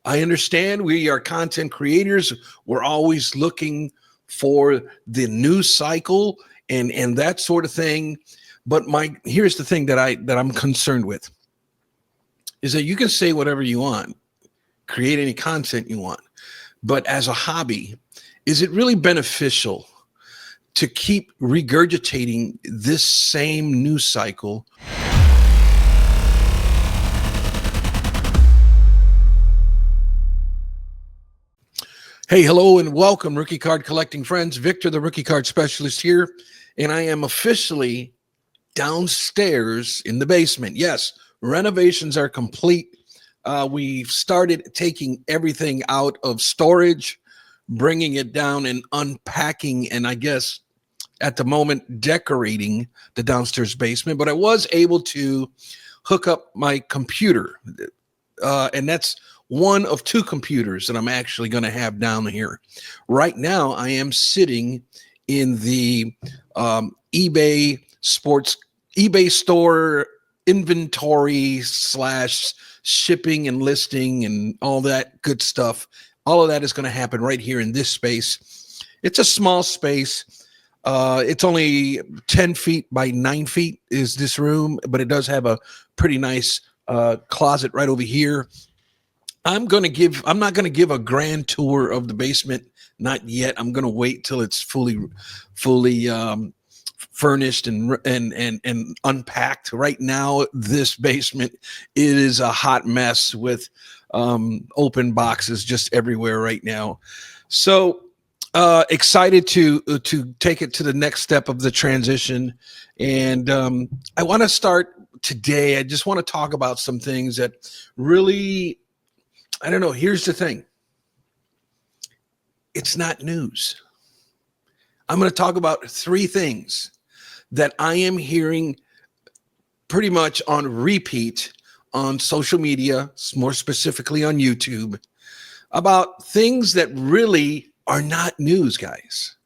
I understand we are content creators. We're always looking for the news cycle and that sort of thing. But here's the thing that I'm concerned with is that you can say whatever you want, create any content you want, but as a hobby, is it really beneficial to keep regurgitating this same news cycle? Hey, hello, and welcome, rookie card collecting friends. Victor, the rookie card specialist here, and I am officially downstairs in the basement. Yes, renovations are complete. We've started taking everything out of storage, bringing it down and unpacking, and I guess at the moment decorating the downstairs basement. But I was able to hook up my computer, and that's one of two computers that I'm actually going to have down here. Right now, I am sitting in the eBay store inventory / shipping and listing and all that good stuff. All of that is going to happen right here in this space. It's a small space. It's only 10 feet by 9 feet is this room, but it does have a pretty nice closet right over here. I'm not going to give a grand tour of the basement. Not yet. I'm going to wait till it's fully furnished and unpacked. Right now, this basement is a hot mess with open boxes just everywhere right now. So excited to take it to the next step of the transition. And I want to start today. I just want to talk about some things that really, I don't know. Here's the thing. It's not news. I'm going to talk about three things that I am hearing pretty much on repeat on social media, more specifically on YouTube, about things that really are not news, guys.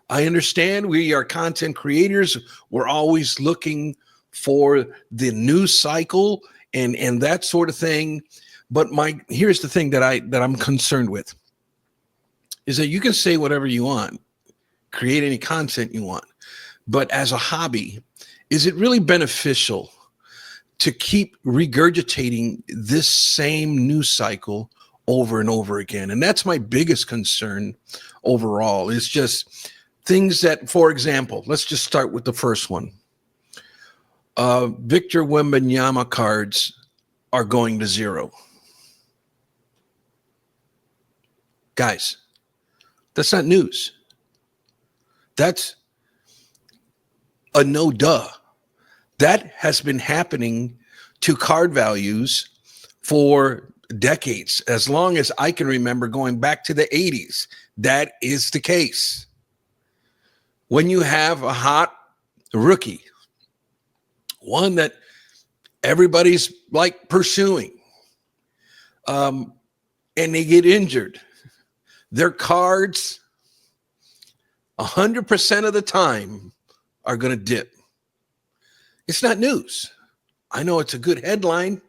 I understand we are content creators. We're always looking for the news cycle and that sort of thing. But here's the thing that I'm concerned with is that you can say whatever you want, create any content you want, but as a hobby, is it really beneficial to keep regurgitating this same news cycle over and over again? And that's my biggest concern overall, is just things that, for example, let's just start with the first one. Victor Wembanyama cards are going to zero. Guys, that's not news. That's a no duh. That has been happening to card values for decades. As long as I can remember, going back to the 80s, that is the case. When you have a hot rookie, one that everybody's like pursuing, and they get injured, their cards 100% of the time are going to dip. It's not news. I know it's a good headline.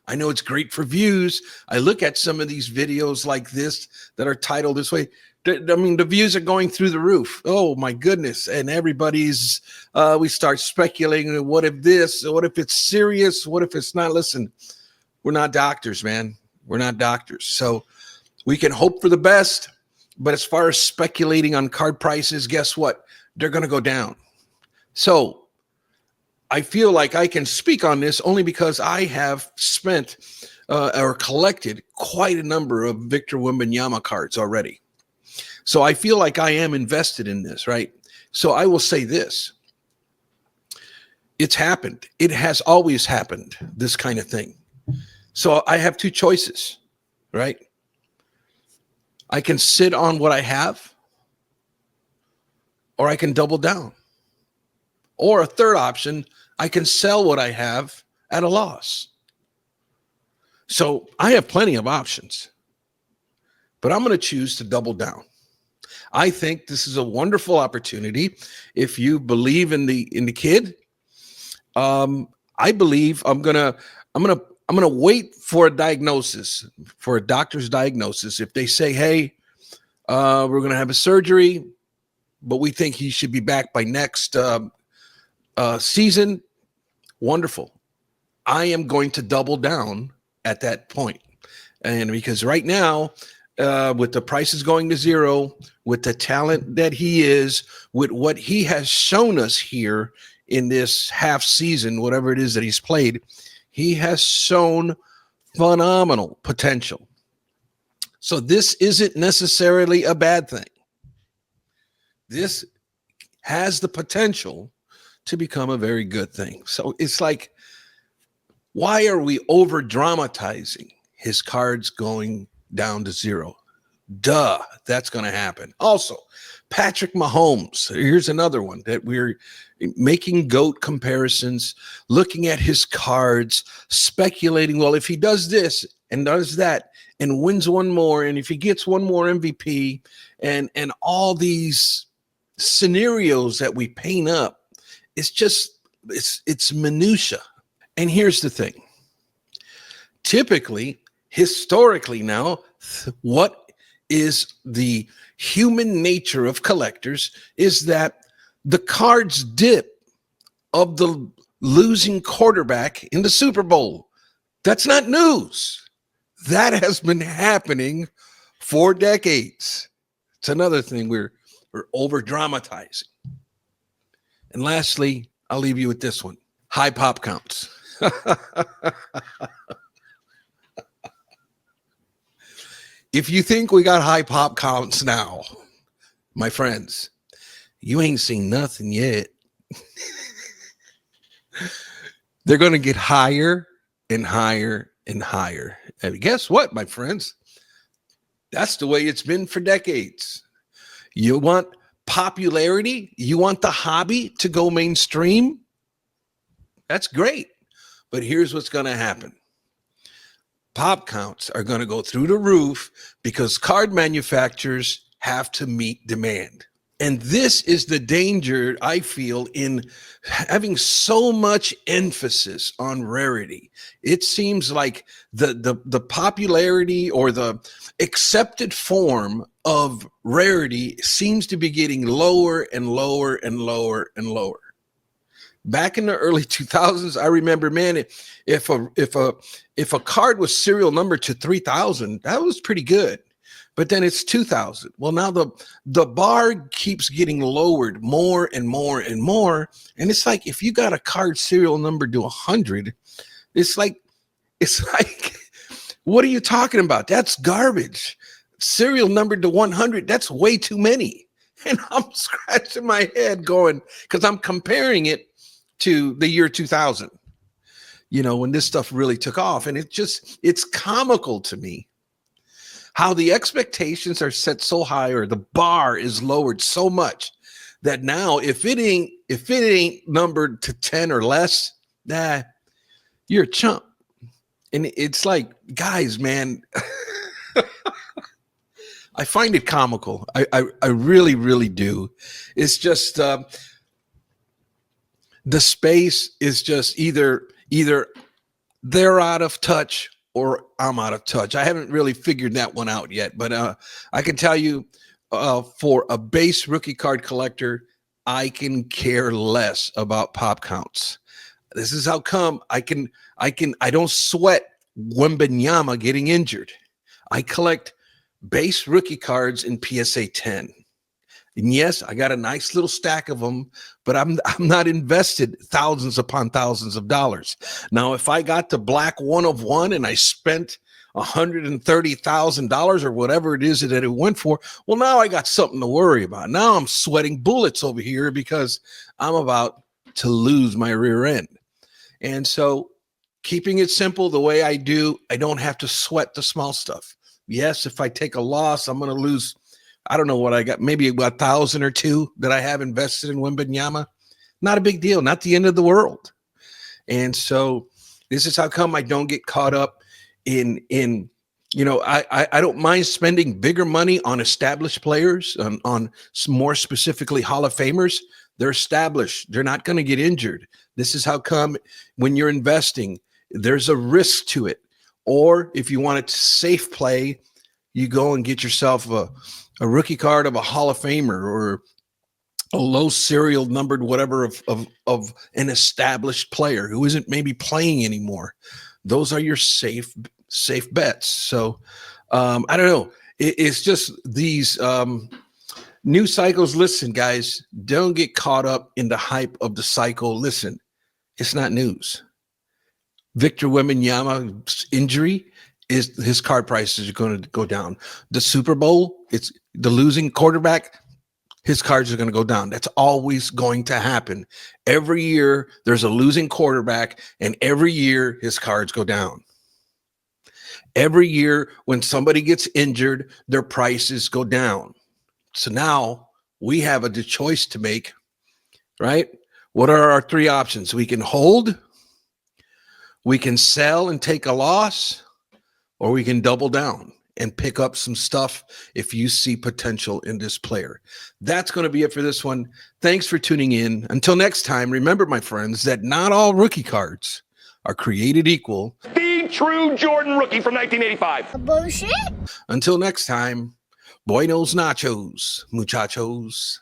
I know it's great for views. I look at some of these videos like this that are titled this way. I mean, the views are going through the roof. Oh my goodness. And everybody's, we start speculating, what if this, what if it's serious? What if it's not? Listen, we're not doctors, man. We're not doctors. So we can hope for the best, but as far as speculating on card prices, guess what? They're going to go down. So I feel like I can speak on this only because I have spent or collected quite a number of Victor Wembanyama cards already. So I feel like I am invested in this, right? So I will say this. It's happened. It has always happened, this kind of thing. So I have two choices, right? I can sit on what I have, or I can double down. Or a third option, I can sell what I have at a loss. So I have plenty of options, but I'm going to choose to double down. I think this is a wonderful opportunity. If you believe in the kid, I believe I'm gonna I'm going to wait for a diagnosis, for a doctor's diagnosis. If they say, hey, we're going to have a surgery, but we think he should be back by next season, wonderful. I am going to double down at that point. And because right now, with the prices going to zero, with the talent that he is, with what he has shown us here in this half season, whatever it is that he's played, he has shown phenomenal potential. So this isn't necessarily a bad thing. This has the potential to become a very good thing. So it's like, why are we over dramatizing his cards going down to zero? Duh, that's going to happen. Also, Patrick Mahomes. Here's another one that we're making GOAT comparisons, looking at his cards, speculating, well, if he does this and does that and wins one more, and if he gets one more MVP, and all these scenarios that we paint up, it's just, it's minutia. And here's the thing. Typically, historically now, what is the human nature of collectors is that the cards dip of the losing quarterback in the Super Bowl. That's not news. That has been happening for decades. It's another thing we're over dramatizing. And lastly, I'll leave you with this one. High pop counts. If you think we got high pop counts now, my friends, you ain't seen nothing yet. They're going to get higher and higher and higher. And guess what, my friends? That's the way it's been for decades. You want popularity? You want the hobby to go mainstream? That's great. But here's what's going to happen. Pop counts are going to go through the roof because card manufacturers have to meet demand. And this is the danger I feel in having so much emphasis on rarity. It seems like the popularity or the accepted form of rarity seems to be getting lower and lower and lower and lower. Back in the early 2000s, I remember, man, if a card was serial number to 3,000, that was pretty good. But then it's 2,000. Well, now the bar keeps getting lowered more and more and more. And it's like, if you got a card serial number to 100, it's like, what are you talking about? That's garbage. Serial number to 100, that's way too many. And I'm scratching my head going, because I'm comparing it to the year 2000, when this stuff really took off. And it's comical to me how the expectations are set so high, or the bar is lowered so much that now if it ain't numbered to 10 or less, you're a chump. And it's like, guys, man, I find it comical. I really, really do. It's just, the space is just either they're out of touch or I'm out of touch. I haven't really figured that one out yet, but I can tell you, for a base rookie card collector, I can care less about pop counts. This is how come I don't sweat Wembanyama getting injured. I collect base rookie cards in PSA 10. And yes, I got a nice little stack of them, but I'm not invested thousands upon thousands of dollars. Now, if I got the black 1 of 1 and I spent $130,000 or whatever it is that it went for, well, now I got something to worry about. Now I'm sweating bullets over here because I'm about to lose my rear end. And so keeping it simple the way I do, I don't have to sweat the small stuff. Yes, if I take a loss, I'm going to lose, I don't know what I got, maybe about 1,000 or 2 that I have invested in Wembanyama. Not a big deal, not the end of the world. And so this is how come I don't get caught up in I don't mind spending bigger money on established players, on more specifically Hall of Famers. They're established. They're not going to get injured. This is how come when you're investing, There's a risk to it. Or if you want it to safe play, you go and get yourself a rookie card of a Hall of Famer or a low serial numbered whatever of an established player who isn't maybe playing anymore. Those are your safe bets. So I don't know. It's just these news cycles. Listen, guys, don't get caught up in the hype of the cycle. Listen, it's not news. Victor Wembanyama's injury is his card prices are going to go down. The Super Bowl, it's the losing quarterback, his cards are going to go down. That's always going to happen. Every year there's a losing quarterback, and every year his cards go down. Every year when somebody gets injured, their prices go down. So now we have a choice to make, right? What are our three options? We can hold, we can sell and take a loss, or we can double down and pick up some stuff if you see potential in this player. That's going to be it for this one. Thanks for tuning in. Until next time, remember, my friends, that not all rookie cards are created equal. The true Jordan rookie from 1985. Bullshit. Until next time, buenos nachos, muchachos.